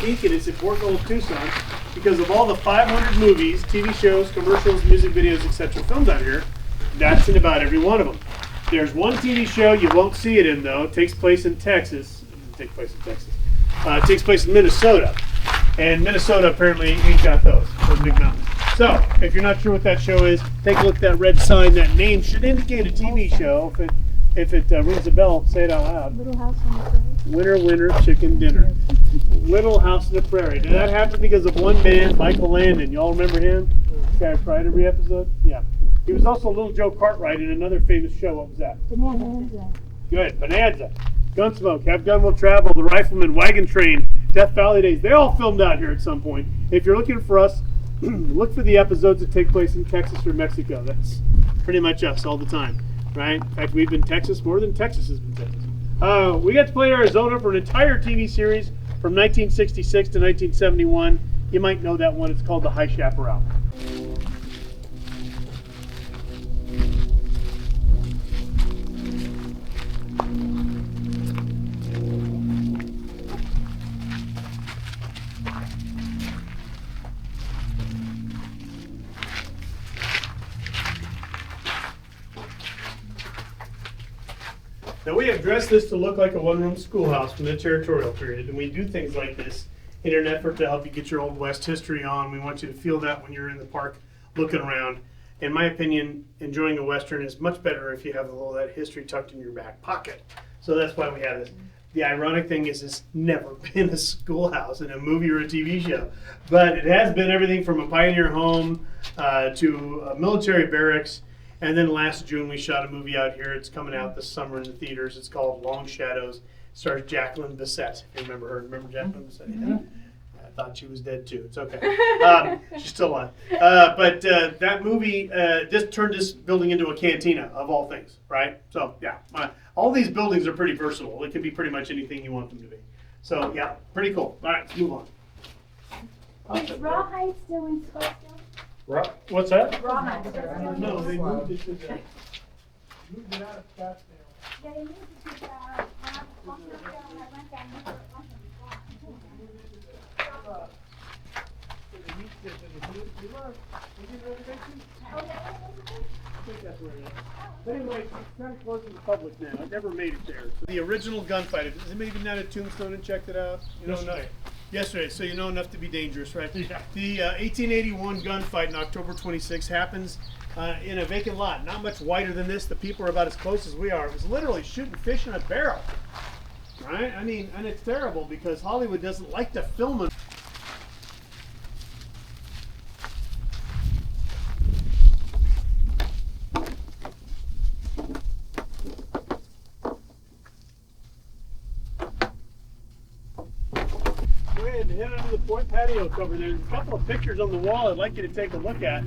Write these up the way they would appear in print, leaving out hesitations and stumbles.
unique and it's important old Tucson because of all the 500 movies, TV shows, commercials, music videos, etc. filmed out here. That's in about every one of them. There's one TV show you won't see it in though. It takes place in Texas. It takes place in Texas. It takes place in Minnesota. And Minnesota apparently ain't got those big mountains. So, if you're not sure what that show is, take a look at that red sign. That name should indicate a TV show. If it rings a bell, say it out loud. Little House on the Prairie. Winter, winter, chicken dinner. Little House on the Prairie. Now that happened because of one man, Michael Landon. Y'all remember him? This guy cried every episode? Yeah. He was also Little Joe Cartwright in another famous show. What was that? Bonanza. Good. Bonanza. Gunsmoke. Have Gun Will Travel. The Rifleman. Wagon Train. Death Valley Days. They all filmed out here at some point. If you're looking for us, look for the episodes that take place in Texas or Mexico. That's pretty much us all the time, right? In fact, we've been Texas more than Texas has been Texas. We got to play Arizona for an entire TV series from 1966 to 1971. You might know that one. It's called The High Chaparral. Now we have dressed this to look like a one-room schoolhouse from the territorial period, and we do things like this in an effort to help you get your Old West history on. We want you to feel that when you're in the park looking around. In my opinion, enjoying a Western is much better if you have a little of that history tucked in your back pocket. So that's why we have this. The ironic thing is it's never been a schoolhouse in a movie or a TV show, but it has been everything from a pioneer home to a military barracks. And then last June we shot a movie out here. It's coming out this summer in the theaters. It's called Long Shadows. It stars Jacqueline Bisset. If you remember her. Remember Jacqueline Bisset? Yeah. I thought she was dead too. It's okay. She's still alive. But that movie just turned this building into a cantina of all things, right? So yeah, all these buildings are pretty versatile. They can be pretty much anything you want them to be. So yeah, pretty cool. All right, let's move on. Is Rawhide still in Scottsdale? What's that? Rawhide. No, they moved it to the. Moved it out of Scottsdale. Yeah, they moved it to But anyway, it's kind of close to the public now. It never made it there. So the original gunfight. Has anybody been down at Tombstone and checked it out? You know enough. Yesterday, so you know enough to be dangerous, right? Yeah. The 1881 gunfight on October 26 happens in a vacant lot, not much wider than this. The people are about as close as we are. It was literally shooting fish in a barrel, right? I mean, and it's terrible because Hollywood doesn't like to film it. Head under the point patio cover. There's a couple of pictures on the wall I'd like you to take a look at.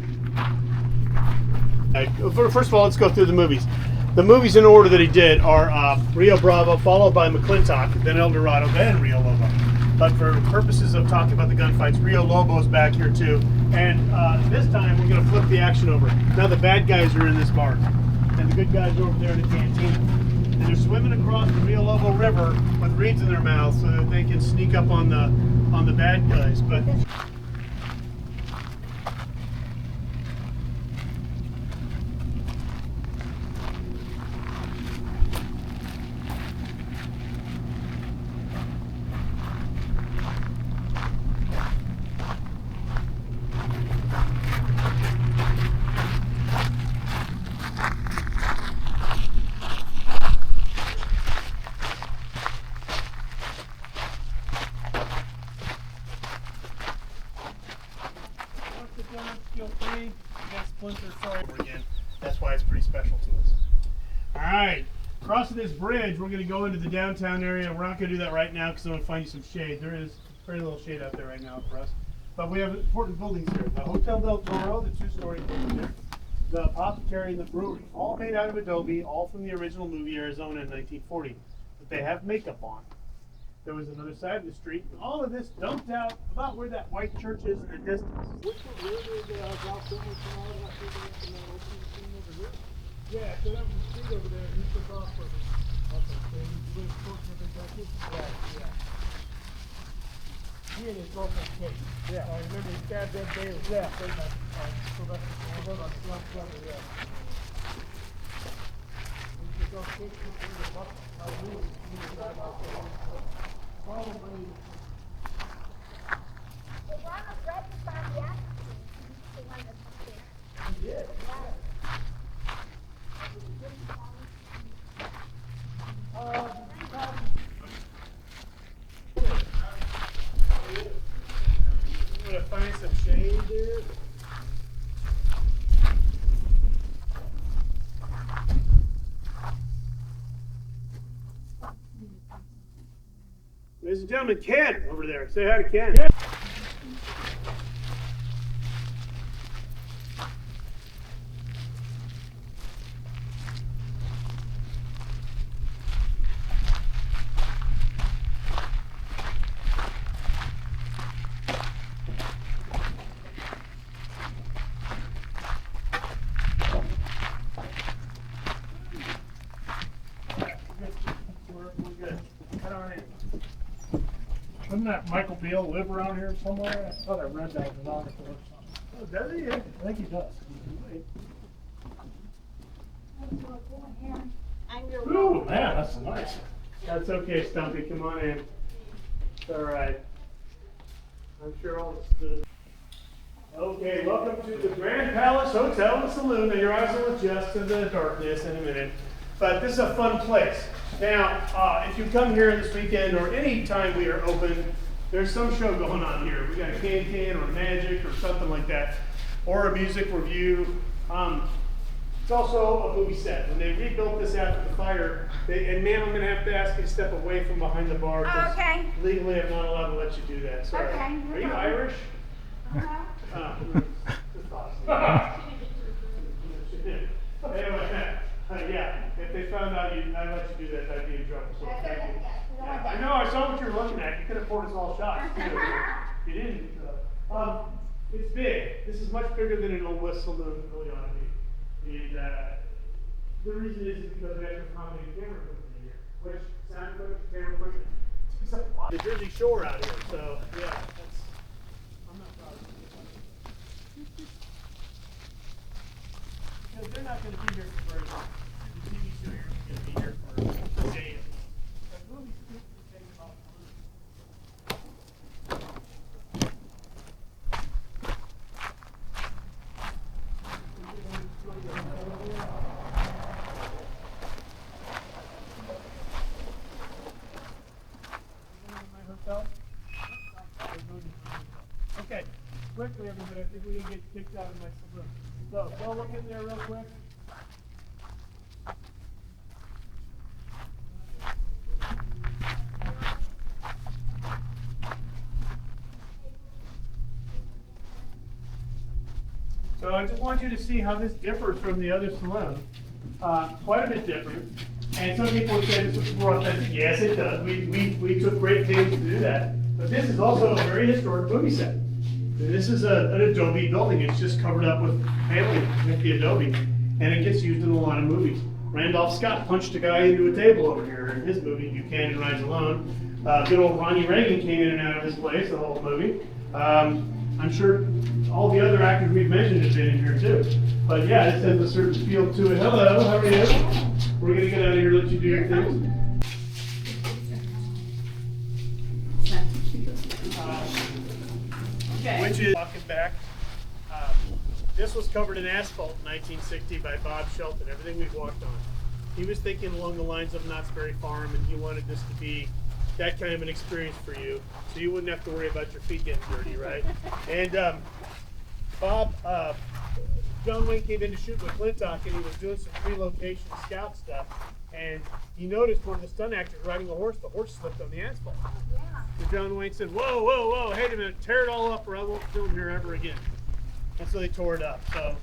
First of all, let's go through the movies. The movies in order that he did are Rio Bravo, followed by McClintock, then El Dorado, then Rio Lobo. But for purposes of talking about the gunfights, Rio Lobo's back here too. And this time we're going to flip the action over. Now the bad guys are in this bar, and the good guys are over there in the cantina. And they're swimming across the Rio Lobo River with reeds in their mouths so that they can sneak up on the bad guys. But again. That's why it's pretty special to us. All right, crossing this bridge, we're going to go into the downtown area. We're not going to do that right now because I'm going to find you some shade. There is very little shade out there right now for us. But we have important buildings here. The Hotel Del Toro, the two-story building there. The apothecary and the brewery, all made out of adobe, all from the original movie Arizona in 1940. But they have makeup on. There was another side of the street, and all of this dumped out about where that white church is in the distance. Yeah, so that was the street over there, and he took off for it. Okay, so he lives close to Kentucky? Yeah, yeah. he and his girlfriend Kate. Yeah. I remember his dad dead day. Yeah. So that's yeah. Probably. Ronald Reagan found the accident. He's the one that's up there. He did. I'm gonna find some shade there. Ladies and gentlemen, Ken over there. Say hi to Ken. We're good. Head on in. Doesn't that Michael Beale live around here somewhere? I thought I read that in an article or something. Oh, does he? I think he does. I'm your Ooh, man, that's nice. That's okay, Stumpy. Come on in. It's all right. I'm sure all the. Okay, welcome to the Grand Palace Hotel and Saloon. Now your eyes will adjust to the darkness in a minute, but this is a fun place. Now, if you come here this weekend or any time we are open, there's some show going on here. We got a can or magic or something like that, or a music review. It's also a movie set. When they rebuilt this after the fire, and ma'am, I'm going to have to ask you to step away from behind the bar. 'Cause Okay. legally, I'm not allowed to let you do that. Sorry. Okay, no Are you problem. Irish? Just awesome. Anyway, yeah, if they found out I let you do that, I'd be in trouble. So That's thank okay, you. yes, we don't want Yeah, I that. know, I saw what you were looking at. You could have poured us all shots too. You didn't. It's big. This is much bigger than an Old West saloon really ought to be. And the reason is because we have to accommodate camera equipment in here, which sound equipment, camera equipment. It's a lot. The Jersey Shore out here, so yeah, that's. I'm not proud of it. Because they're not going to be here for very long. The TV show here is going to be here for a day. The movie script will take about Okay, quickly everybody, I think we're gonna get kicked out of my saloon. So, go look in there real quick. So I just want you to see how this differs from the other saloon. Quite a bit different. And some people would say this is more authentic. Yes, it does. We took great pains to do that. But this is also a very historic movie set. This is an adobe building. It's just covered up with paneling with the adobe. And it gets used in a lot of movies. Randolph Scott punched a guy into a table over here in his movie, Buchanan Rides Alone. Good old Ronnie Reagan came in and out of his place the whole movie. I'm sure all the other actors we've mentioned have been in here too. But yeah, it has a certain feel to it. Hello, how are you? We're gonna get out of here, let you do your thing. Which is walking back. This was covered in asphalt in 1960 by Bob Shelton. Everything we've walked on. He was thinking along the lines of Knott's Berry Farm, and he wanted this to be that kind of an experience for you, so you wouldn't have to worry about your feet getting dirty, right? And John Wayne came in to shoot with Clintock, and he was doing some pre-location scout stuff, and he noticed one of the stunt actors riding a horse. The horse slipped on the asphalt. Yeah. So John Wayne said, "Whoa, whoa, whoa! Hey a minute, tear it all up, or I won't film here ever again." And so they tore it up. So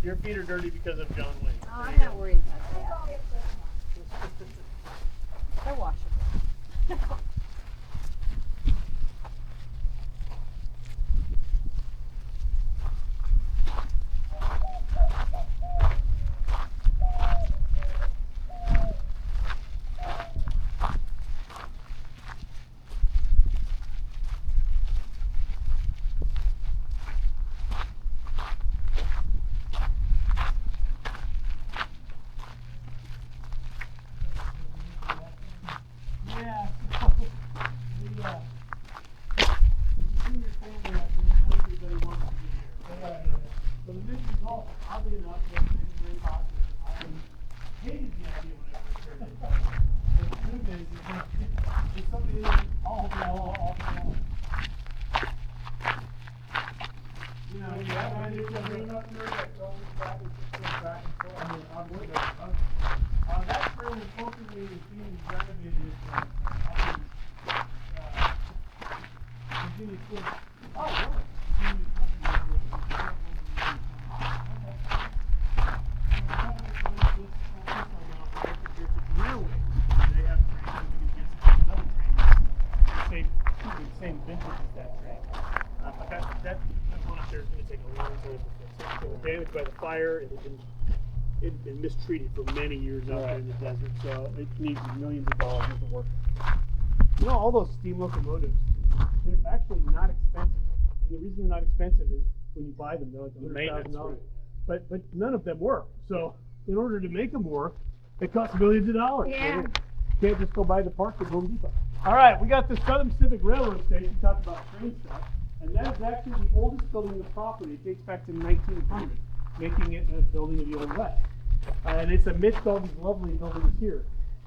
your feet are dirty because of John Wayne. Oh, I'm not worried about that. They're washable. Virginia Twin. Oh, really? They have trains, so we can get another train. Same vintage as that train. But that one up there is going to take a long time to fix. It was damaged by the fire, and it had been mistreated for many years out there in the desert, so it needs millions of dollars worth of work. You know, all those steam locomotives, they're actually not expensive. And the reason they're not expensive is when you buy them, they're like $100,000. But none of them work. So in order to make them work, it costs millions of dollars. Yeah. So you can't just go buy the parts at Home Depot. All right, we got the Southern Pacific Railroad Station. Talked about train stuff, and that is actually the oldest building in the property. It dates back to 1900, making it a building of the Old West. And it's amidst all these lovely buildings here,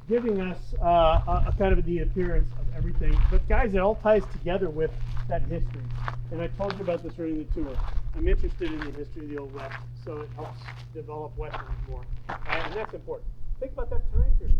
giving us a kind of the appearance of everything. But guys, it all ties together with that history. And I told you about this during the tour. I'm interested in the history of the Old West, so it helps develop Westerns more. And that's important. Think about that terrain here.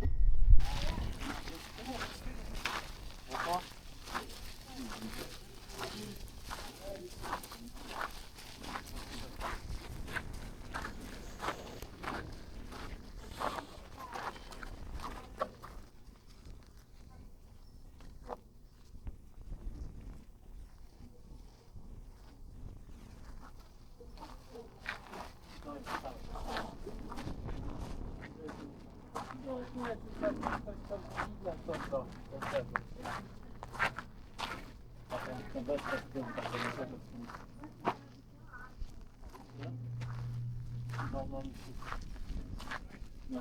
No.